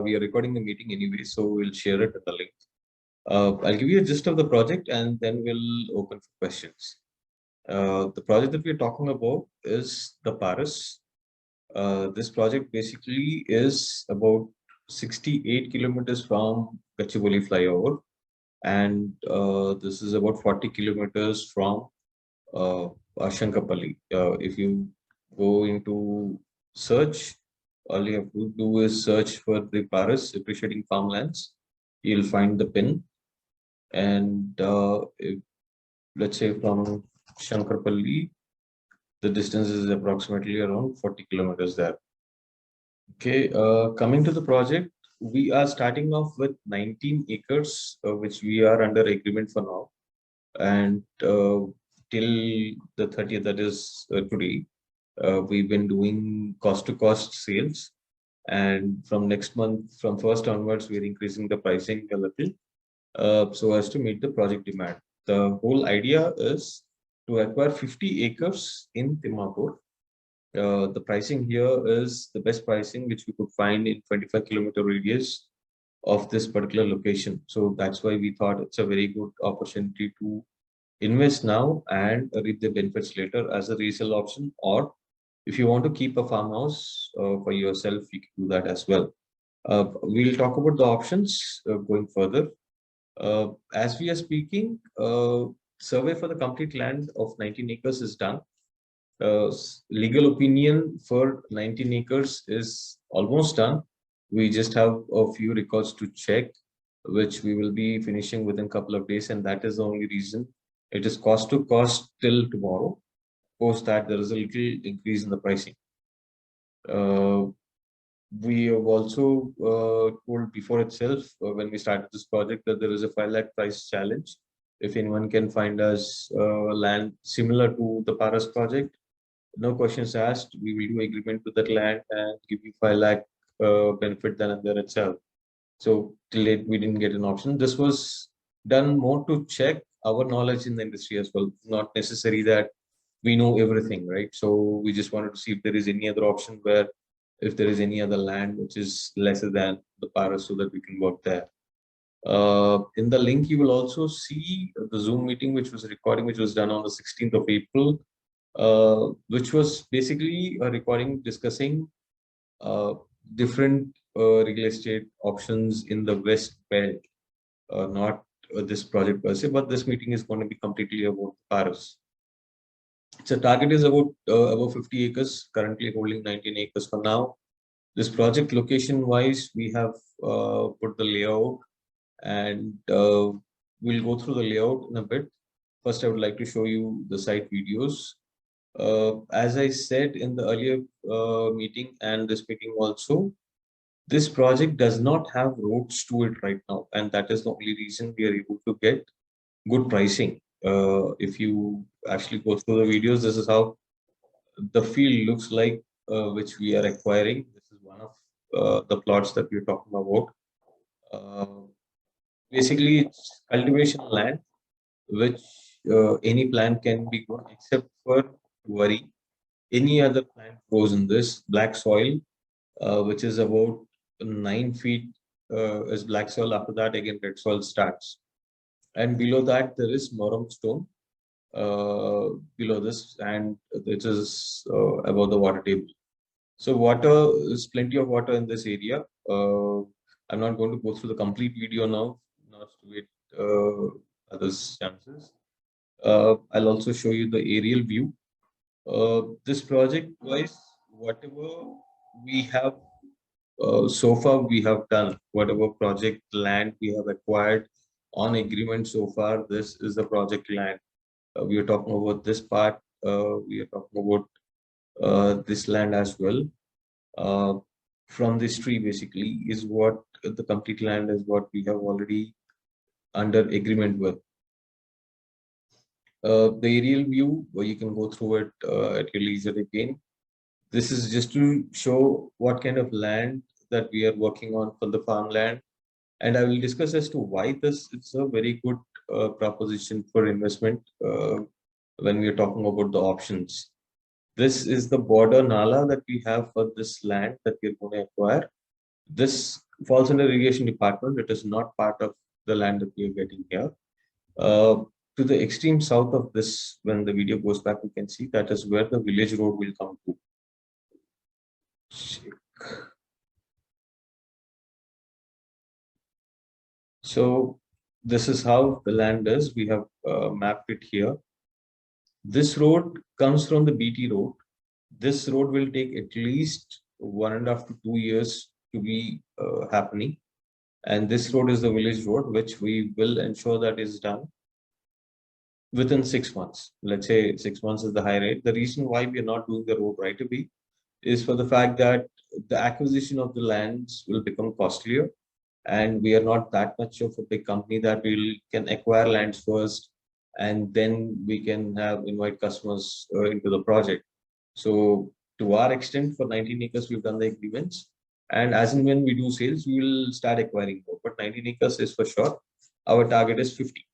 We are recording the meeting anyway, so we'll share it at the link. I'll give you a gist of the project and then we'll open for questions. The project that we're talking about is the Paris. This project basically is about 68 kilometers from Gachibowli flyover, and this is about 40 kilometers from Ashankapalli. If you go into search, all you have to do is search for the Paris appreciating farmlands. You'll find the pin, and let's say from Shankarpalli, the distance is approximately around 40 kilometers there. Okay, coming to the project, we are starting off with 19 acres, which we are under agreement for now, and till the 30th, that is today, we've been doing cost to cost sales, and from next month, from first onwards, we're increasing the pricing a little so as to meet the project demand. The whole idea is to acquire 50 acres in Dimapur. The pricing here is the best pricing which we could find in 25-kilometer radius of this particular location. So that's why we thought it's a very good opportunity to invest now and reap the benefits later as a resale option, or if you want to keep a farmhouse for yourself, you can do that as well. We'll talk about the options going further. As we are speaking, survey for the complete land of 19 acres is done. Legal opinion for 19 acres is almost done. We just have a few records to check, which we will be finishing within a couple of days, and that is the only reason. It is cost to cost till tomorrow. Post that, there is a little increase in the pricing. We have also told before itself, when we started this project, that there is a 5 lakh price challenge. If anyone can find us land similar to the Paris project, no questions asked, we will do agreement with that land and give you 5 lakh benefit then and there itself. So till date, we didn't get an option. This was done more to check our knowledge in the industry as well. Not necessary that we know everything, right? So we just wanted to see if there is any other option where if there is any other land which is lesser than the Paris, so that we can work there. In the link, you will also see the Zoom meeting, which was a recording, which was done on the 16th of April, which was basically a recording discussing different real estate options in the West Belt, not this project per se, but this meeting is going to be completely about Paris. So target is about 50 acres, currently holding 19 acres for now. This project location wise, we have put the layout, and we'll go through the layout in a bit. First, I would like to show you the site videos. As I said in the earlier meeting and this meeting also, this project does not have roads to it right now, and that is the only reason we are able to get good pricing. If you actually go through the videos, this is how the field looks like, which we are acquiring. This is one of the plots that we're talking about. Basically, it's cultivation land, which any plant can be grown except for worry. Any other plant grows in this black soil, which is about 9 feet is black soil. After that, again, red soil starts. And below that, there is moram stone below this, and it is above the water table. So water is plenty of water in this area. I'm not going to go through the complete video now, not to wait others' chances. I'll also show you the aerial view. This project wise, whatever we have so far, we have done whatever project land we have acquired on agreement so far. This is the project land. We are talking about this part. We are talking about this land as well. From this tree, basically, is what the complete land is, what we have already under agreement with. The aerial view, where you can go through it at your leisure again. This is just to show what kind of land that we are working on for the farmland. And I will discuss as to why it's a very good proposition for investment when we are talking about the options. This is the border nala that we have for this land that we're going to acquire. This falls under irrigation department. It is not part of the land that we are getting here. Uh, to the extreme south of this, when the video goes back, we can see that is where the village road will come to. So this is how the land is. We have mapped it here. This road comes from the BT road. This road will take at least 1.5 to 2 years to be happening. And this road is the village road, which we will ensure that is done within 6 months. Let's say 6 months is the high rate. The reason why we are not doing the road right away is for the fact that the acquisition of the lands will become costlier, and we are not that much of a big company that we can acquire lands first and then we can have invite customers into the project. So to our extent, for 19 acres, we've done the agreements, and as and when we do sales, we will start acquiring more. But 19 acres is for sure. Our target is 50.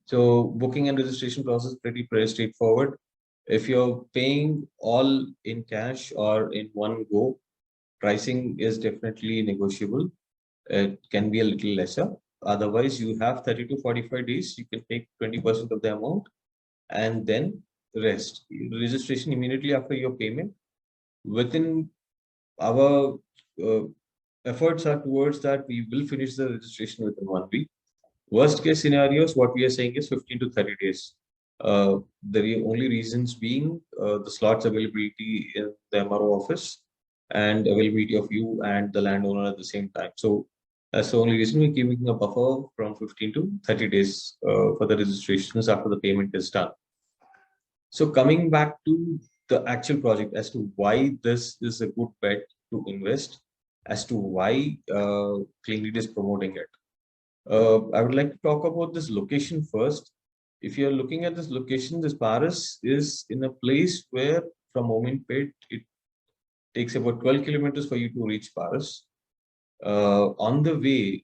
So booking and registration process pretty straightforward. If you're paying all in cash or in one go, pricing is definitely negotiable. It can be a little lesser. Otherwise, you have 30 to 45 days. You can take 20% of the amount and then rest. Registration immediately after your payment. Within our efforts are towards that we will finish the registration within 1 week. Worst case scenarios, what we are saying is 15 to 30 days. The only reasons being the slots availability in the MRO office and availability of you and the landowner at the same time. So that's the only reason we're giving a buffer from 15 to 30 days for the registrations after the payment is done. So coming back to the actual project as to why this is a good bet to invest, as to why Cleanlead is promoting it. I would like to talk about this location first. If you're looking at this location, this Paris is in a place where from Mominpet, it takes about 12 kilometers for you to reach Paris. On the way,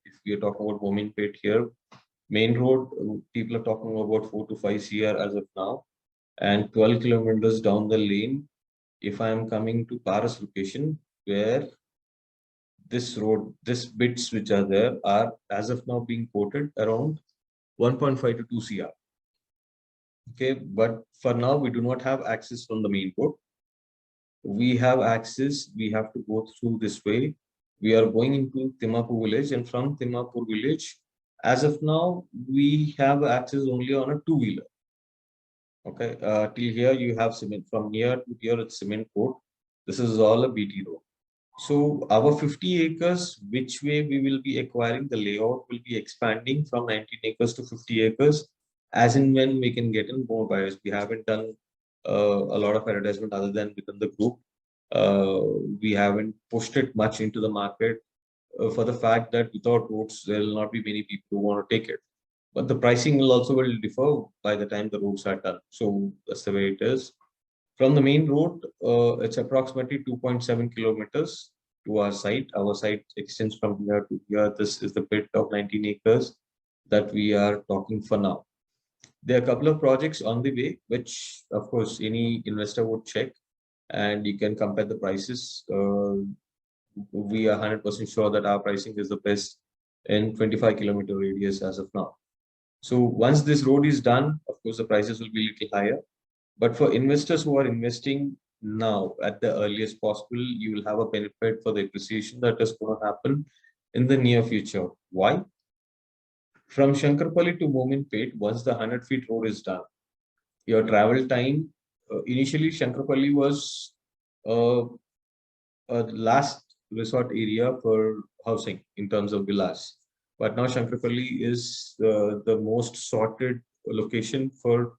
if we are talking about Mominpet here, main road, people are talking about 4 to 5 CR as of now, and 12 kilometers down the lane, if I am coming to Paris location, where this road, this bits which are there are as of now being quoted around 1.5 to 2 CR. Okay, but for now we do not have access from the main road. We have access, we have to go through this way. We are going into Timapur village, and from Timapur village, as of now, we have access only on a two-wheeler. Okay, till here you have cement. From here to here, it's cement road. This is all a BT road. So our 50 acres, which way we will be acquiring, the layout will be expanding from 19 acres to 50 acres, as in when we can get in more buyers. We haven't done a lot of advertisement other than within the group. We haven't pushed it much into the market for the fact that without roads, there will not be many people who want to take it. But the pricing will differ by the time the roads are done. So that's the way it is. From the main road, it's approximately 2.7 kilometers to our site. Our site extends from here to here. This is the bit of 19 acres that we are talking for now. There are a couple of projects on the way, which of course any investor would check, and you can compare the prices. We are 100% sure that our pricing is the best in 25-kilometer radius as of now. So once this road is done, of course, the prices will be a little higher. But for investors who are investing now at the earliest possible, you will have a benefit for the appreciation that is going to happen in the near future. Why? From Shankarpalli to Mominpet, once the 100 feet road is done, your travel time, initially Shankarpalli was a last resort area for housing in terms of villas. But now Shankarpalli is the most sorted location for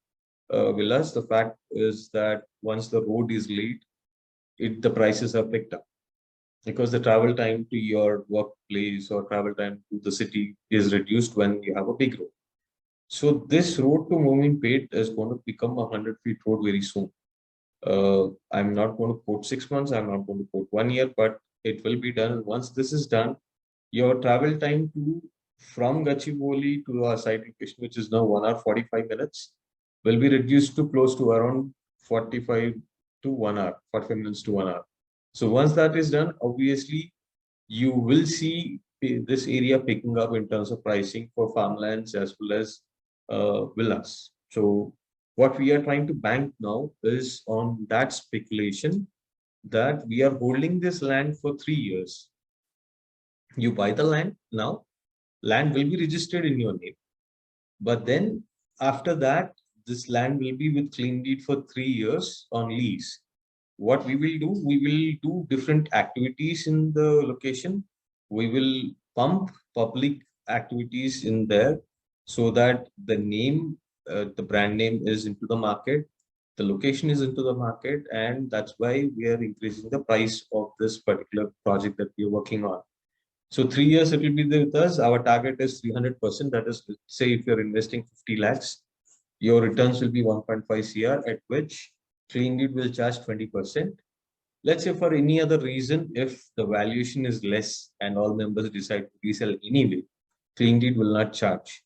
villas. The fact is that once the road is laid, the prices are picked up because the travel time to your workplace or travel time to the city is reduced when you have a big road. So this road to Mominpet is going to become a 100 feet road very soon. I'm not going to quote 6 months. I'm not going to quote 1 year, but it will be done. Once this is done, your travel time from Gachibowli to our site location, which is now 1 hour 45 minutes, will be reduced to close to around 45 to 1 hour, 45 minutes to 1 hour. So once that is done, obviously you will see this area picking up in terms of pricing for farmlands as well as villas. So what we are trying to bank now is on that speculation that we are holding this land for 3 years. You buy the land now, land will be registered in your name. But then after that, this land will be with clean deed for 3 years on lease. What we will do, we will do different activities in the location. We will pump public activities in there so that the name, the brand name is into the market, the location is into the market, and that's why we are increasing the price of this particular project that we are working on. So 3 years it will be there with us. Our target is 300%. That is, say if you're investing 50 lakhs, your returns will be 1.5 CR, at which clean deed will charge 20%. Let's say for any other reason, if the valuation is less and all members decide to resell anyway, clean deed will not charge.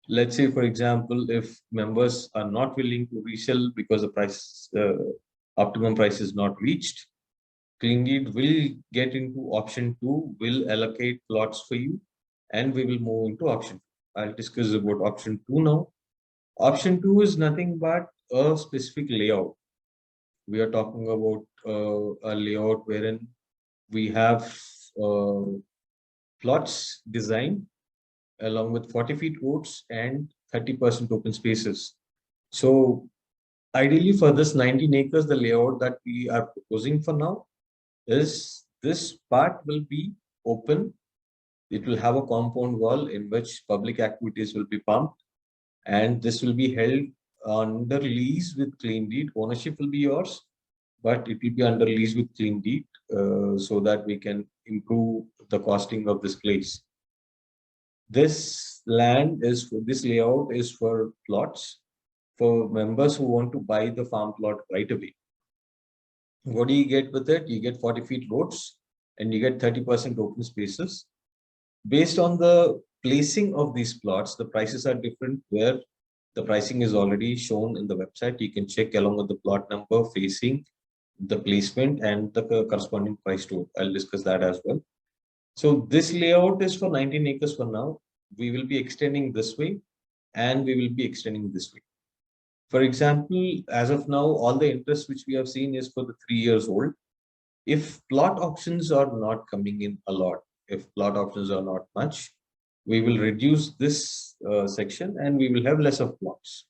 Let's say, for example, if members are not willing to resell because the price, optimum price is not reached, clean deed will get into option 2, will allocate plots for you, and we will move into option 2. I'll discuss about option 2 now. Option 2 is nothing but a specific layout. We are talking about a layout wherein we have uh, plots designed along with 40 feet roads and 30% open spaces. So ideally for this 19 acres, the layout that we are proposing for now is this part will be open. It will have a compound wall in which public activities will be pumped, and this will be held under lease with clean deed. Ownership will be yours, but it will be under lease with clean deed so that we can improve the costing of this place. This land is for this layout is for plots for members who want to buy the farm plot right away. What do you get with it? You get 40 feet roads and you get 30% open spaces. Based on the placing of these plots, the prices are different, where the pricing is already shown in the website. You can check along with the plot number, facing, the placement, and the corresponding price to it. I'll discuss that as well. So this layout is for 19 acres for now. We will be extending this way and we will be extending this way. For example, as of now, all the interest which we have seen is for the 3 years old. If plot options are not coming in a lot, if plot options are not much, we will reduce this section and we will have less of plots.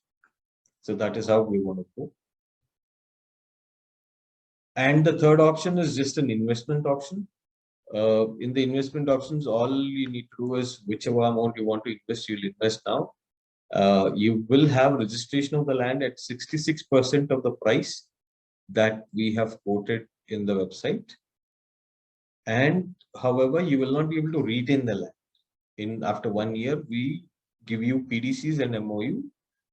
So that is how we want to go. And the third option is just an investment option. In the investment options, all you need to do is whichever amount you want to invest, you'll invest now. You will have registration of the land at 66% of the price that we have quoted in the website. And however, you will not be able to retain the land. After 1 year, we give you PDCs and MOU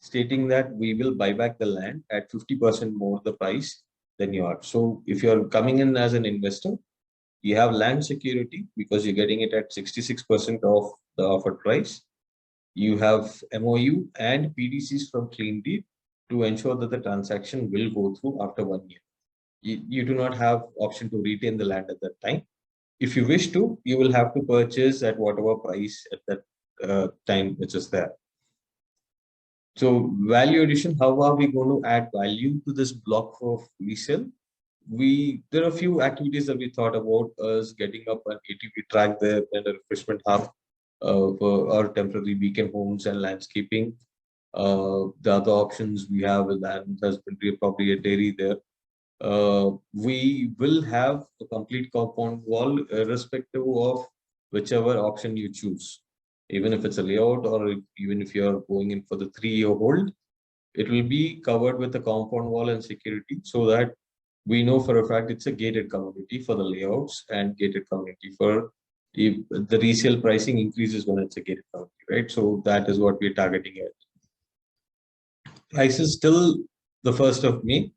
stating that we will buy back the land at 50% more the price than you are. So if you're coming in as an investor, you have land security because you're getting it at 66% of the offered price. You have MOU and PDCs from clean deed to ensure that the transaction will go through after 1 year. You do not have option to retain the land at that time. If you wish to, you will have to purchase at whatever price at that time which is there. So value addition, how are we going to add value to this block of resale? There are a few activities that we thought about, us getting up an ATV track there and a refreshment hub for our temporary weekend homes and landscaping. The other options we have with land husbandry, probably a dairy there. We will have a complete compound wall irrespective of whichever option you choose. Even if it's a layout or even if you're going in for the 3-year hold, it will be covered with a compound wall and security so that we know for a fact it's a gated community for the layouts and gated community for if the resale pricing increases when it's a gated community, right? So that is what we're targeting at. Price is still the 1st of May.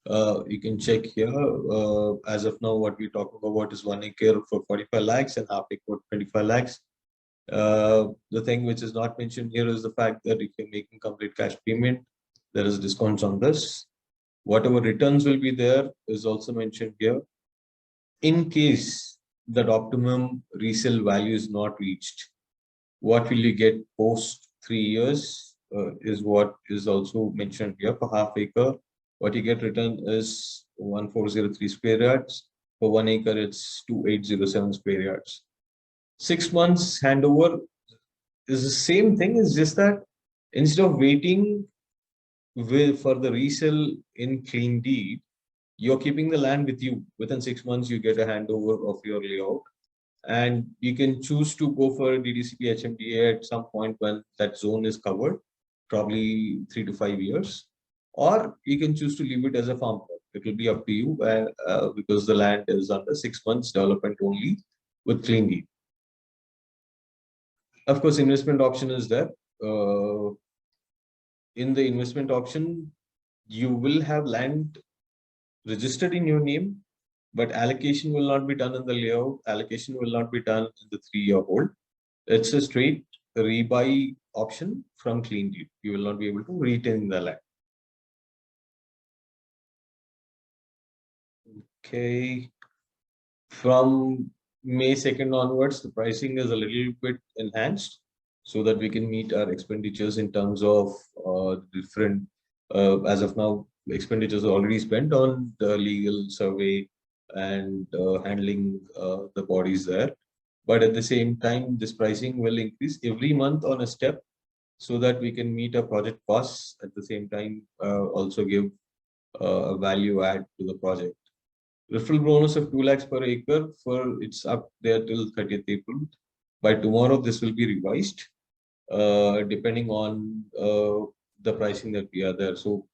You can check here. As of now, what we're talking about is 1 acre for 45 lakhs and half acre for 25 lakhs. The thing which is not mentioned here is the fact that if you're making complete cash payment, there is discounts on this. Whatever returns will be there is also mentioned here. In case that optimum resale value is not reached, what will you get post 3 years is what is also mentioned here. For half acre, what you get return is 1403 square yards. For 1 acre, it's 2807 square yards. 6 months handover is the same thing. It's just that instead of waiting for the resale in clean deed, you're keeping the land with you. Within 6 months, you get a handover of your layout, and you can choose to go for DDCP HMDA at some point when that zone is covered, probably 3 to 5 years, or you can choose to leave it as a farm plot. It will be up to you, because the land is under 6 months development only with clean deed. Of course, investment option is there. In the investment option, you will have land registered in your name, but allocation will not be done in the layout. Allocation will not be done in the 3-year hold. It's a straight rebuy option from clean deed. You will not be able to retain the land. Okay. From May 2nd onwards, the pricing is a little bit enhanced so that we can meet our expenditures in terms of different, as of now, expenditures are already spent on the legal survey and handling the bodies there. But at the same time, this pricing will increase every month on a step so that we can meet our project costs at the same time, also give a value add to the project. Referral bonus of 2 lakhs per acre for it's up there till 30th April. By tomorrow, this will be revised depending on the pricing that we are there. So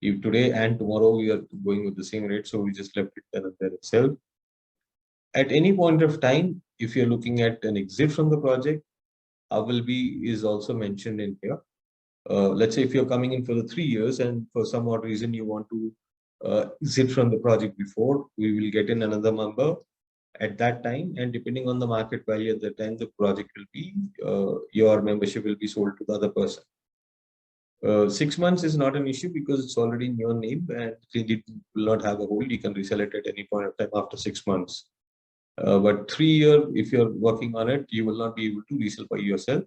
if today and tomorrow we are going with the same rate, so we just left it there itself. At any point of time, if you're looking at an exit from the project, will be is also mentioned in here. Let's say if you're coming in for the 3 years and for some odd reason you want to exit from the project before, we will get in another number at that time, and depending on the market value at that time, the project will be your membership will be sold to the other person. 6 months is not an issue because it's already in your name and it will not have a hold. You can resell it at any point of time after 6 months. But 3 year, if you're working on it, you will not be able to resell by yourself.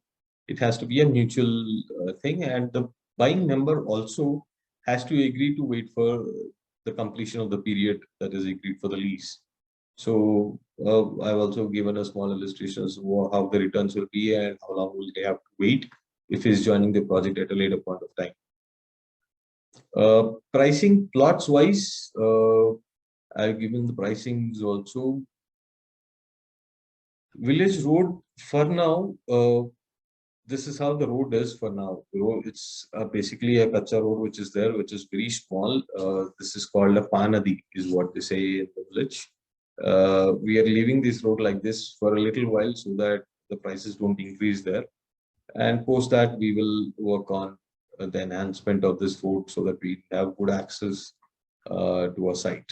It has to be a mutual thing, and the buying member also has to agree to wait for the completion of the period that is agreed for the lease. So I've also given a small illustration as to how the returns will be and how long will they have to wait if he's joining the project at a later point of time. Pricing plots wise, I've given the pricings also. Village road for now, this is how the road is for now. The road, it's basically a kacha road which is there, which is very small. This is called a panadi, is what they say in the village. We are leaving this road like this for a little while so that the prices don't increase there. And post that, we will work on the enhancement of this road so that we have good access to our site.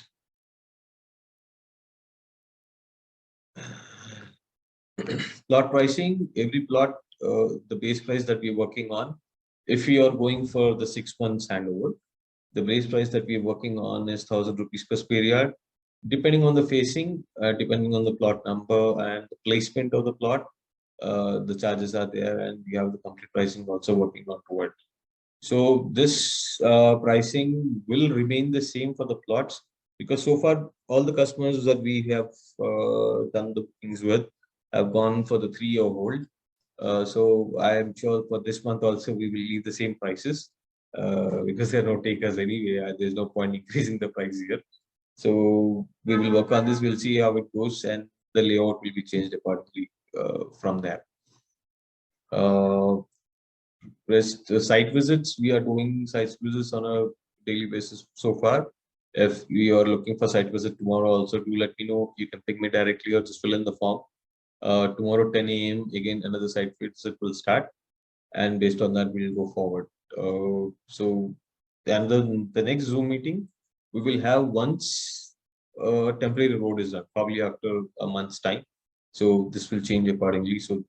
Plot pricing, every plot, the base price that we're working on, if we are going for the 6 months handover, the base price that we're working on is 1,000 rupees per square yard. Depending on the facing, depending on the plot number and the placement of the plot, the charges are there, and we have the complete pricing also working on to it. So this pricing will remain the same for the plots because so far all the customers that we have done the bookings with have gone for the 3-year hold. So I am sure for this month also we will leave the same prices because there are no takers anyway. There's no point increasing the price here. So we will work on this. We'll see how it goes, and the layout will be changed accordingly from there. Site visits, we are doing site visits on a daily basis so far. If we are looking for site visit tomorrow, also do let me know. You can ping me directly or just fill in the form. Tomorrow 10 a.m. again another site visit will start, and based on that we'll go forward. So the next Zoom meeting we will have once temporary road is done, probably after a month's time. So this will change accordingly. So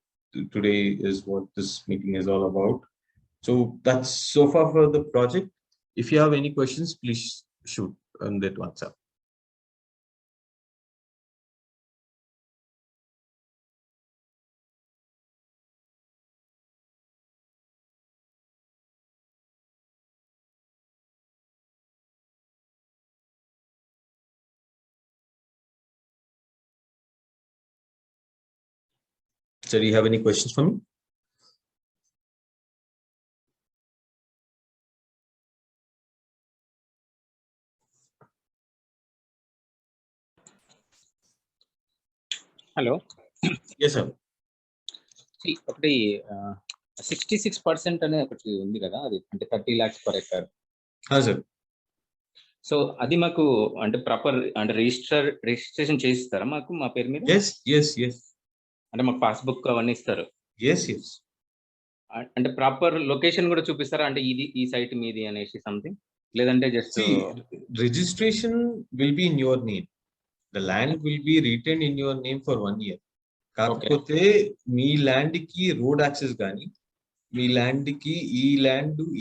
today is what this meeting is all about. So that's so far for the project. If you have any questions, please shoot on that WhatsApp. Sir, do you have any questions for me? Hello. Yes, sir. See, ఒకటి 66% అనే ఒకటి ఉంది కదా, అది అంటే 30 lakhs per acre. Sir. So అది మాకు అంటే ప్రాపర్ అంటే రిజిస్ట్రేషన్ చేసిస్తారా మాకు మా పేరు మీద? Yes. అంటే మాకు పాస్బుక్ అవన్నీ ఇస్తారు? Yes. అంటే ప్రాపర్ లొకేషన్ కూడా చూపిస్తారా, అంటే ఇది ఈ సైట్ మీది అనేసి సంథింగ్, లేదంటే just registration will be in your name. The land will be retained in your name for 1 year. కాకపోతే మీ ల్యాండ్ కి రోడ్ యాక్సెస్ కానీ, మీ ల్యాండ్ కి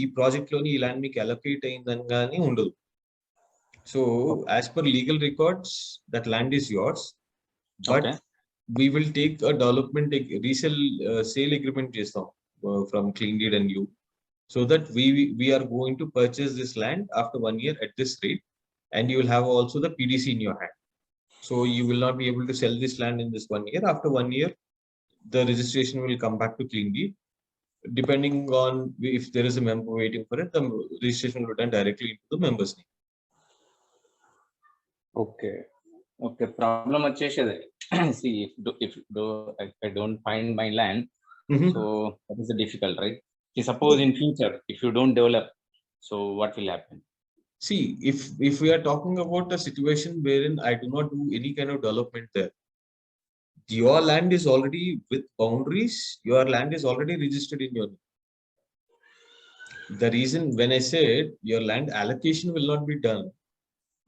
ఈ ప్రాజెక్ట్ లోని ఈ ల్యాండ్ మీకు అలొకేట్ అయిందని కానీ ఉండదు. So as per legal records that land is yours, but we will take a development sale agreement చేస్తాం from clean deed and you, so that we are going to purchase this land after 1 year at this rate, and you will have also the PDC in your hand. So you will not be able to sell this land in this 1 year. After 1 year, the registration will come back to clean deed. Depending on if there is a member waiting for it, the registration will return directly into the member's name. Okay. Problem వచ్చేసేది, see, if I don't find my land, so that is difficult, right? Suppose in future if you don't develop, so what will happen? See, if we are talking about a situation wherein I do not do any kind of development there, your land is already with boundaries, your land is already registered in your name. The reason when I said your land allocation will not be done,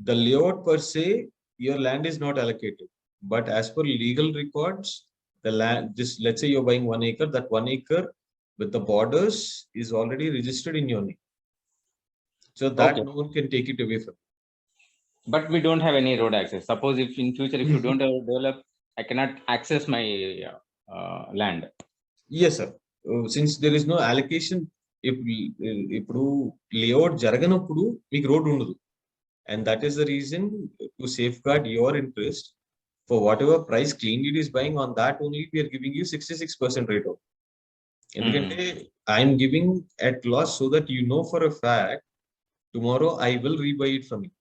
the layout per se, your land is not allocated, but as per legal records, the land, let's say you're buying 1 acre, that 1 acre with the borders is already registered in your name, so that no one can take it away from you. But we don't have any road access. Suppose if in future if you don't develop, I cannot access my land. Yes, sir. Since there is no allocation, ఇప్పుడు layout జరగనప్పుడు మీకు road ఉండదు, and that is the reason to safeguard your interest. For whatever price clean deed is buying, on that only we are giving you 66% rate off. ఎందుకంటే I am giving at loss so that you know for a fact tomorrow I will rebuy it from you.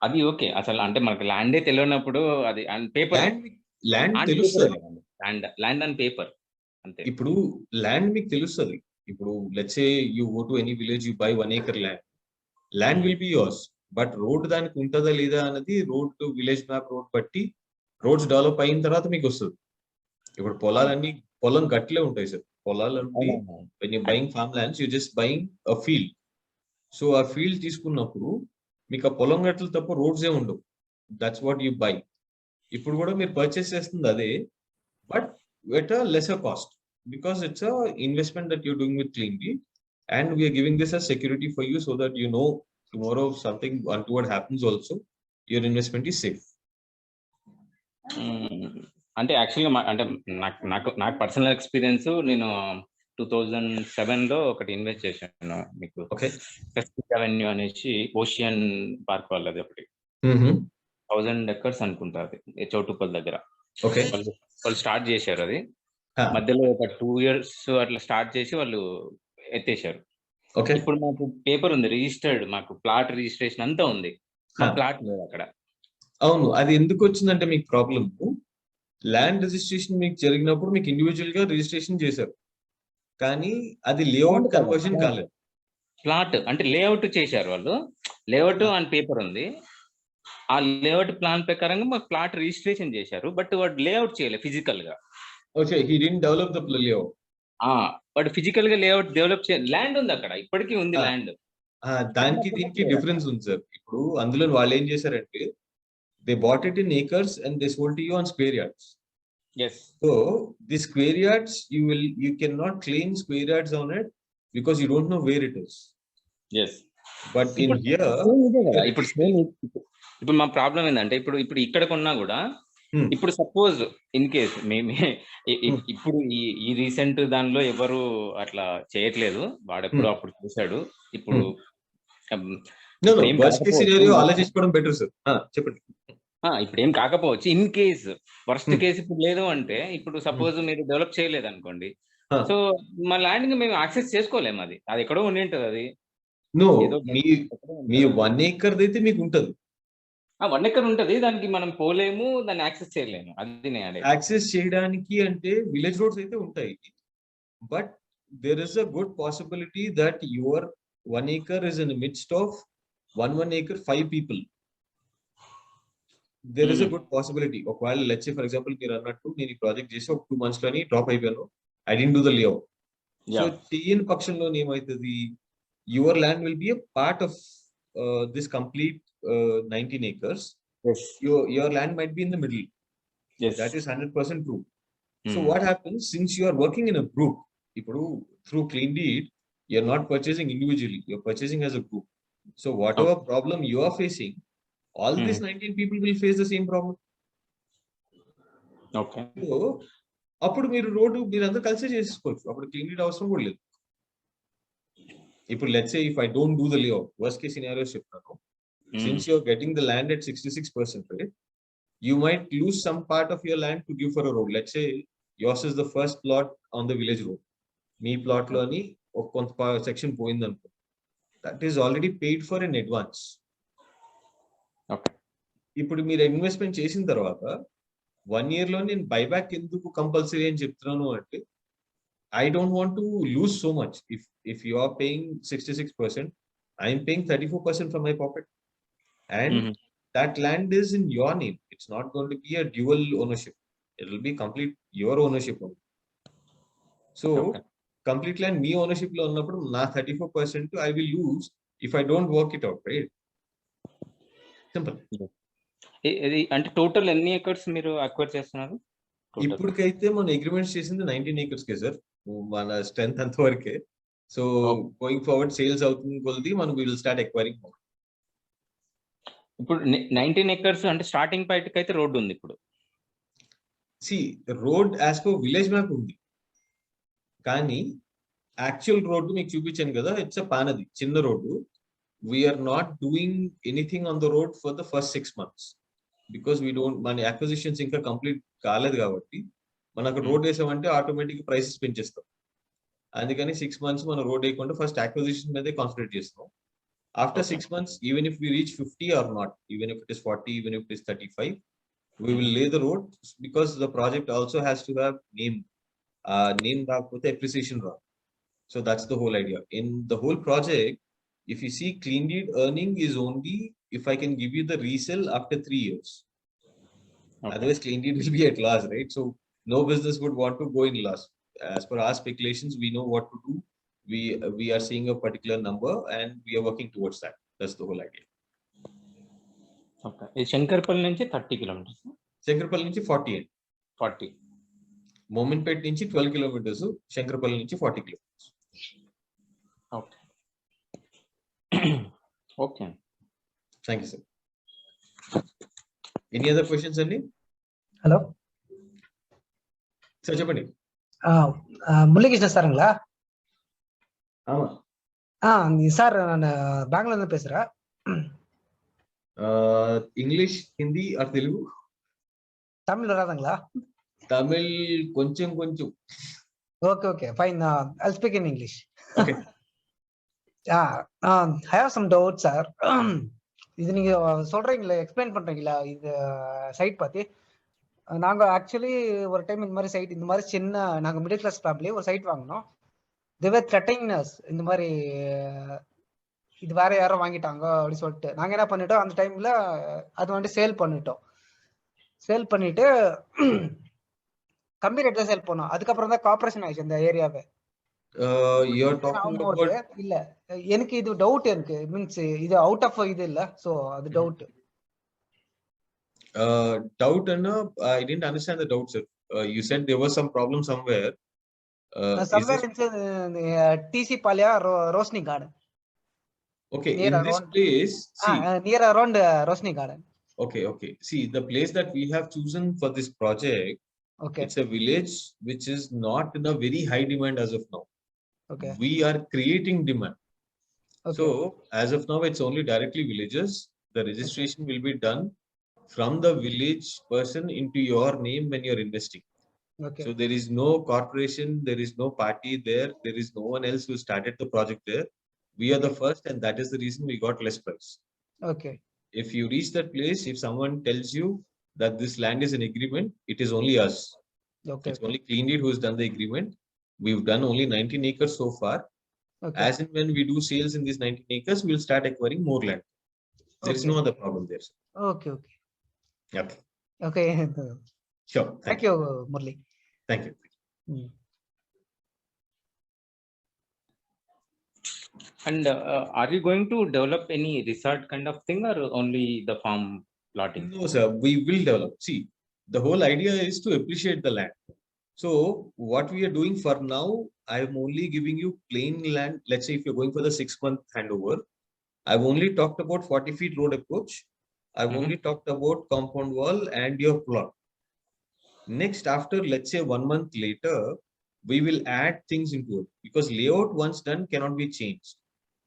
అది okay. అసలు అంటే మనకి ల్యాండే తెలియనప్పుడు అది paper land తెలుస్తుంది, land and paper అంతే. ఇప్పుడు ల్యాండ్ మీకు తెలుస్తుంది. ఇప్పుడు let's say you go to any village, you by 1 acre land will be yours, but road దానికి ఉంటుందా లేదా అన్నది రోడ్ విలేజ్ మ్యాప్ రోడ్ బట్టి రోడ్స్ డెవలప్ అయిన తర్వాత మీకు వస్తుంది. ఇప్పుడు పొలం గట్లే ఉంటాయి సార్, పొలాలన్నీ when you buying farmlands you just buying a field. So ఆ ఫీల్డ్ తీసుకున్నప్పుడు మీకు ఆ పొలం గట్లు తప్ప రోడ్స్ ఏ ఉండవు. That's what you by. ఇప్పుడు కూడా మీరు పర్చేస్ చేస్తుంది అదే, but at a lesser cost, because it's a investment that you're doing with clean deed, and we are giving this as security for you so that you know tomorrow if something untoward happens also your investment is safe. అంటే యాక్చువల్గా అంటే నాకు personal experience, నేను 2007లో ఒకటి invest చేశాను మీకు, avenue అనేసి ocean park వాళ్ళది ఒకటి 1000 acres అనుకుంటా, అది చౌటుప్పల్ దగ్గర. వాళ్ళు స్టార్ట్ చేశారు, అది మధ్యలో ఒక 2 years అట్లా స్టార్ట్ చేసి వాళ్ళు ఎత్తేసారు. ఇప్పుడు మాకు పేపర్ ఉంది, రిజిస్టర్డ్, మాకు ప్లాట్ రిజిస్ట్రేషన్ అంతా ఉంది, ప్లాట్ లేదు అక్కడ. అవును, అది ఎందుకు వచ్చిందంటే మీకు ప్రాబ్లమ్, ల్యాండ్ రిజిస్ట్రేషన్ మీకు జరిగినప్పుడు మీకు ఇండివిజువల్ గా రిజిస్ట్రేషన్ చేశారు, కానీ అది లేఅవుట్ కన్వర్షన్ కాలేదు. ప్లాట్ అంటే లేఅవుట్ చేశారు వాళ్ళు, లేఅవుట్ అండ్ పేపర్ ఉంది, ఆ లేఅవుట్ ప్లాన్ ప్రకారంగా మాకు ప్లాట్ రిజిస్ట్రేషన్ చేశారు, బట్ వాడు లేఅవుట్ చేయలేదు ఫిజికల్ గా. Okay, he didn't develop the layout. వాడు ఫిజికల్ గా లేఅవుట్ డెవలప్ చేయాలి, ల్యాండ్ ఉంది అక్కడ, ఇప్పటికీ ఉంది ల్యాండ్. దానికి దీనికి డిఫరెన్స్ ఉంది సార్. ఇప్పుడు అందులో వాళ్ళు ఏం చేశారంటే they bought it in acres and they sold to you on square yards. Yes. So the square yards you cannot claim square yards on it because you don't know where it is. Yes. But in here ఇప్పుడు మా problem ఏంటంటే ఇప్పుడు ఇక్కడ కొన్నా కూడా, ఇప్పుడు suppose in case ఇప్పుడు ఈ రీసెంట్ దానిలో ఎవరు అట్లా చేయట్లేదు, వాడెప్పుడు అప్పుడు చూశాడు. ఇప్పుడు ఆలోచించుకోవడం బెటర్ సార్. చెప్పండి. ఇప్పుడు ఏం కాకపోవచ్చు, ఇన్ కేస్ వర్స్ట్ కేసు ఇప్పుడు లేదు అంటే, ఇప్పుడు సపోజ్ మీరు డెవలప్ చేయలేదు అనుకోండి, సో మా ల్యాండ్ మేము యాక్సెస్ చేసుకోలేము, అది ఎక్కడో ఉండి ఉంటది. అది నో, ఏదో మీ 1 acre అయితే మీకు ఉంటది. 1 acre ఉంటది, దానికి మనం పోలేము, దాన్ని యాక్సెస్ చేయలేము. అది నేను అనేది. యాక్సెస్ చేయడానికి అంటే విలేజ్ రోడ్స్ అయితే ఉంటాయి, but there is a good possibility that your 1 acre is in the midst of 1 acre 5 people. There is a good possibility. ఒకవేళ let's say for example మీరు అన్నట్టు నేను ఈ ప్రాజెక్ట్ చేసి ఒక 2 months లోని డ్రాప్ అయిపోయాను, I didn't do the layout. So చేయని పక్షంలో ఏమవుతుంది, your land will be a part of this complete 19 acres. Yes. Your land might be in the middle. Yes. That is 100% true. So what happens, since you are working in a group, through clean deed, you are not purchasing individually, you are purchasing as a group. So whatever problem you are facing, all these 19 people will face the same problem. Okay. So అప్పుడు మీరు road మీరందరూ కలిసి చేసుకోవచ్చు, అప్పుడు clean deed అవసరం కూడా లేదు. ఇప్పుడు let's say if I don't do the layout, worst case scenarios చెప్తాను, since you are getting the land at 66%, right, you might lose some part of your land to give for a road. Let's say yours is the first plot on the village road, me plot లోని ఒక కొంత section పోయింది అనుకో, that is already paid for in advance. ఇప్పుడు మీరు investment చేసిన తర్వాత 1 year లో నేను బైబ్యాక్ ఎందుకు కంపల్సరీ అని చెప్తున్నాను అంటే, I don't want to lose so much. If you are paying 66%, I'm paying 34% from my pocket, and that land is in your name. It's not going to be a dual ownership. It will be complete your ownership only. So complete land me ownership lo unnappudu na 34% I will lose if I don't work it out, right? Simple. ఇది అంటే total ఎన్ని acres మీరు acquire చేస్తున్నారు? ఇప్పటికైతే మనం agreements చేసింది 19 acres కే sir, మన strength అంత వరకే. సో గోయింగ్ ఫార్వర్డ్ సేల్స్ అవుతుంది కొద్ది మనం విల్ స్టార్ట్ ఎక్వైరింగ్ మోర్. ఇప్పుడు 19 acres అంటే స్టార్టింగ్ పాయింట్ కి అయితే రోడ్ ఉంది ఇప్పుడు. C road as per village map ఉంది, కానీ యాక్చువల్ రోడ్డు మీకు చూపించాను కదా, ఇట్స్ అ పానది చిన్న రోడ్డు. We're not doing anything on the road for the first 6 months because we don't, మన అక్విజిషన్స్ ఇంకా కంప్లీట్ కాలేదు కాబట్టి మనకు రోడ్ వేసామంటే ఆటోమేటిక్ ప్రైసెస్ పెంచేస్తాం. అందుకని 6 months మనం రోడ్ వేయకుండా ఫస్ట్ అక్విజిషన్ మీదే కాన్సన్ట్రేట్ చేస్తాం. After 6 months, even if we reach 50 or not, even if it is 40, even if it is 35, we will lay the road, because the project also has to have name with appreciation road. So that's the whole idea. In the whole project, if you see clean deed earning is only if I can give you the resale after 3 years. Otherwise, clean deed will be at loss, right? So no business would want to go in loss. As per our speculations, we know what to do. We are seeing a particular number and we are working towards that. That's the whole idea. Okay. Is Shankarpalli nunchi 30 kilometers? Shankarpalli nunchi 48. 40. Mominpet nunchi 12 kilometers. Shankarpalli nunchi 40 kilometers. Okay. Okay. Thank you, sir. Any other questions, Andy? Hello. Sir, చెప్పండి. முரளிகிருஷ்ணன் சாருங்களா? ஆமா sir, நான் பெங்களூர்ல இருந்து பேசுறேன். English, Hindi or Telugu? Tamil வராதுங்களா? తమిళ్ కొంచెం కొంచెం. Okay okay fine, I'll speak in English. Okay. I have some doubts, sir. இது நீங்க சொல்றீங்களா, எக்ஸ்பிளைன் பண்றீங்களா இது சைட் பத்தி? நாங்க ஆக்சுவலி ஒரு டைம் இந்த மாதிரி சைட், இந்த மாதிரி சின்ன, நாங்க மிடில் கிளாஸ் ஃபேமிலி ஒரு சைட் வாங்கினோம். they were threatening us, இந்த மாதிரி இது வேற யாரோ வாங்கிட்டாங்க அப்படி சொல்லிட்டு. நாங்க என்ன பண்ணிட்டோம், அந்த டைம்ல அது வந்து சேல் பண்ணிட்டு கம்மி ரேட்ல சேல் பண்ணோம். அதுக்கப்புறம் தான் கார்ப்பரேஷன் ஆயிடுச்சு இந்த ஏரியாவே. இல்ல எனக்கு இது டவுட் இருக்கு, மீன்ஸ் இது அவுட் ஆஃப் இது இல்ல, சோ அது doubt. Doubt and I didn't understand the doubt, sir. You said there was some problem somewhere. Somewhere in TC Palya Rosny Garden. Okay, near in around, this place, see, near around Rosny Garden. Okay. See, the place that we have chosen for this project, okay, it's a village which is not in a very high demand as of now. Okay. We are creating demand. Okay. So, as of now, it's only directly villages. The registration will be done from the village person into your name when you're investing. Okay. So there is no corporation, there is no party there, there is no one else who started the project there. We are the first, and that is the reason we got less price. Okay. If you reach that place, if someone tells you that this land is an agreement, it is only us. Okay. It's only Clean Deed who's done the agreement. We've done only 19 acres so far. Okay. As and when we do sales in these 19 acres, we'll start acquiring more land. There is no other problem there. Okay. Okay. Okay. Okay. Sure. Thank you, Murli. Thank you. And are you going to develop any resort kind of thing, or only the farm plotting? No, sir. We will develop. See, the whole idea is to appreciate the land. So what we are doing for now, I'm only giving you plain land. Let's say if you're going for the 6-month handover, I've only talked about 40 feet road approach. I've only talked about compound wall and your plot. Next, after let's say 1 month later, we will add things into it, because layout once done cannot be changed.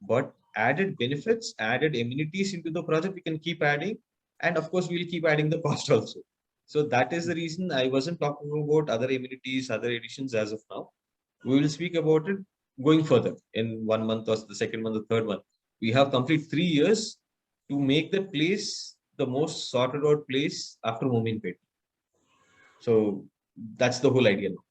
But added benefits, added amenities into the project, we can keep adding. And of course, we'll keep adding the cost also. So that is the reason I wasn't talking about other amenities, other additions as of now. We will speak about it going further in 1 month or the second month, the third month. We have complete 3 years to make the place the most sorted out place after Mominpet. So that's the whole idea now.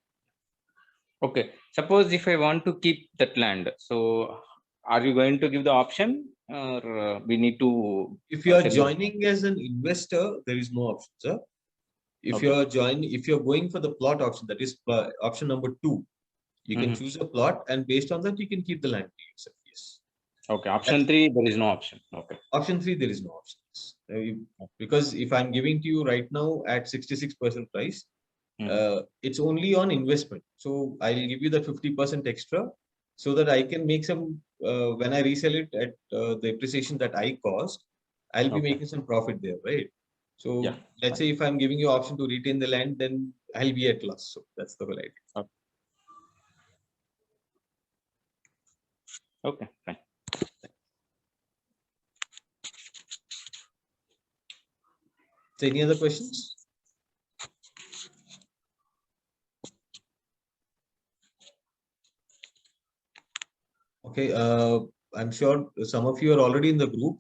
Okay. Suppose if I want to keep that land, so are you going to give the option, or we need to? If you are joining as an investor, there is no option, sir. If you are if you're going for the plot option, that is option number 2, you can choose a plot, and based on that, you can keep the land to yourself. Yes. Okay. Option 3, there is no option. Okay. Option 3, there is no option. Because if I'm giving to you right now at 66% price, it's only on investment. So I'll give you the 50% extra so that I can make some, when I resell it at the appreciation that I cost, I'll be making some profit there, right? So let's say if I'm giving you option to retain the land, then I'll be at loss. So that's the whole idea. Okay, fine. So any other questions? Okay, I'm sure some of you are already in the group.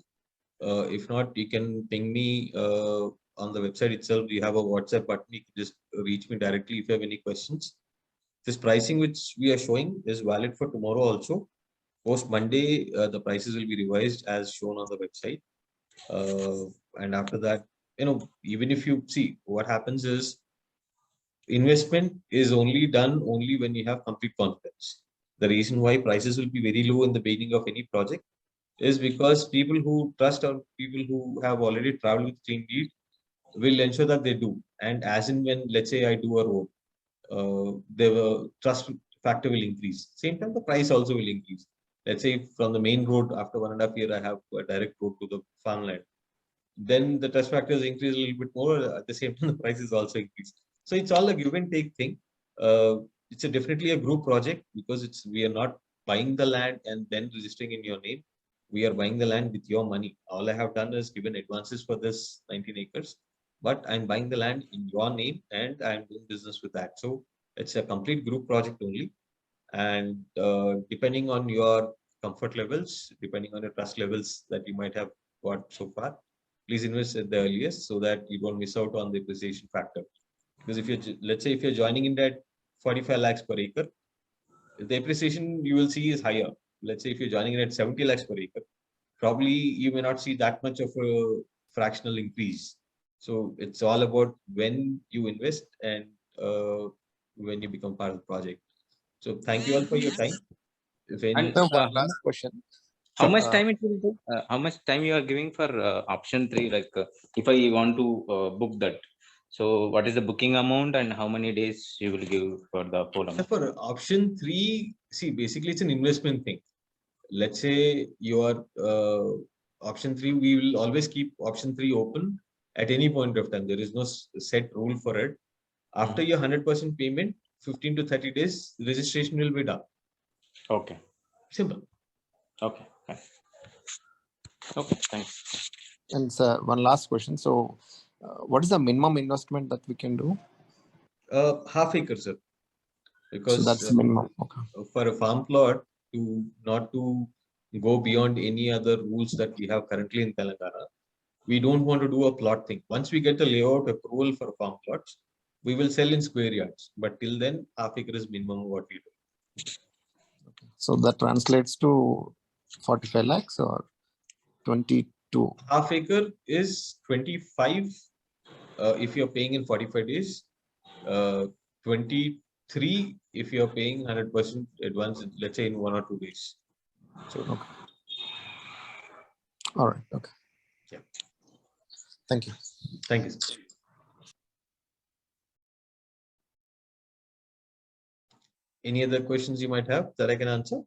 If not, you can ping me on the website itself. You have a WhatsApp button. You can just reach me directly if you have any questions. This pricing which we are showing is valid for tomorrow also. Post Monday, the prices will be revised as shown on the website. And after that, even if you see, what happens is investment is only done only when you have complete confidence. The reason why prices will be very low in the beginning of any project is because people who trust or people who have already traveled with Clean Deed will ensure that they do. And as in when, let's say I do a road, the trust factor will increase. Same time, the price also will increase. Let's say from the main road, after 1.5 years, I have a direct road to the farmland. Then the trust factors increase a little bit more. At the same time, the prices also increase. So it's all a give and take thing. It's definitely a group project because we are not buying the land and then registering in your name. We are buying the land with your money. All I have done is given advances for this 19 acres, but I'm buying the land in your name and I'm doing business with that. So it's a complete group project only. And depending on your comfort levels, depending on your trust levels that you might have got so far, please invest at the earliest so that you don't miss out on the appreciation factor. Because if you're, let's say if you're joining in that 45 lakhs per acre, the appreciation you will see is higher. Let's say if you're joining in at 70 lakhs per acre, probably you may not see that much of a fractional increase. So it's all about when you invest and when you become part of the project. So thank you all for your time. If any, one last question. How much time it will take? How much time you are giving for option 3? Like if I want to book that, so what is the booking amount and how many days you will give for the full amount? For option 3, see, basically it's an investment thing. Let's say your option 3, we will always keep option 3 open at any point of time. There is no set rule for it. After your 100% payment, 15 to 30 days, registration will be done. Okay. Simple. Okay. Okay, thanks. And one last question. So what is the minimum investment that we can do? Half acre, sir. Because So that's the minimum. Okay. for a farm plot, not to go beyond any other rules that we have currently in Telangana, we don't want to do a plot thing. Once we get the layout approval for farm plots, we will sell in square yards. But till then, half acre is minimum what we do. So that translates to 45 lakhs or 22? Half acre is 25 if you're paying in 45 days, 23 if you're paying 100% advance, let's say in 1 or 2 days. So, okay. All right. Okay. Yeah. Thank you. Thank you. Any other questions you might have that I can answer?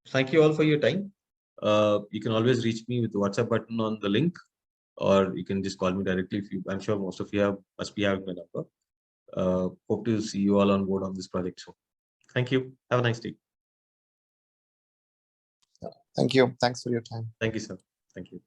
Thank you all for your time. You can always reach me with the WhatsApp button on the link, or you can just call me directly. I'm sure most of you must be having my number. Hope to see you all on board on this project soon. Thank you. Have a nice day. Thank you. Thanks for your time. Thank you, sir. Thank you.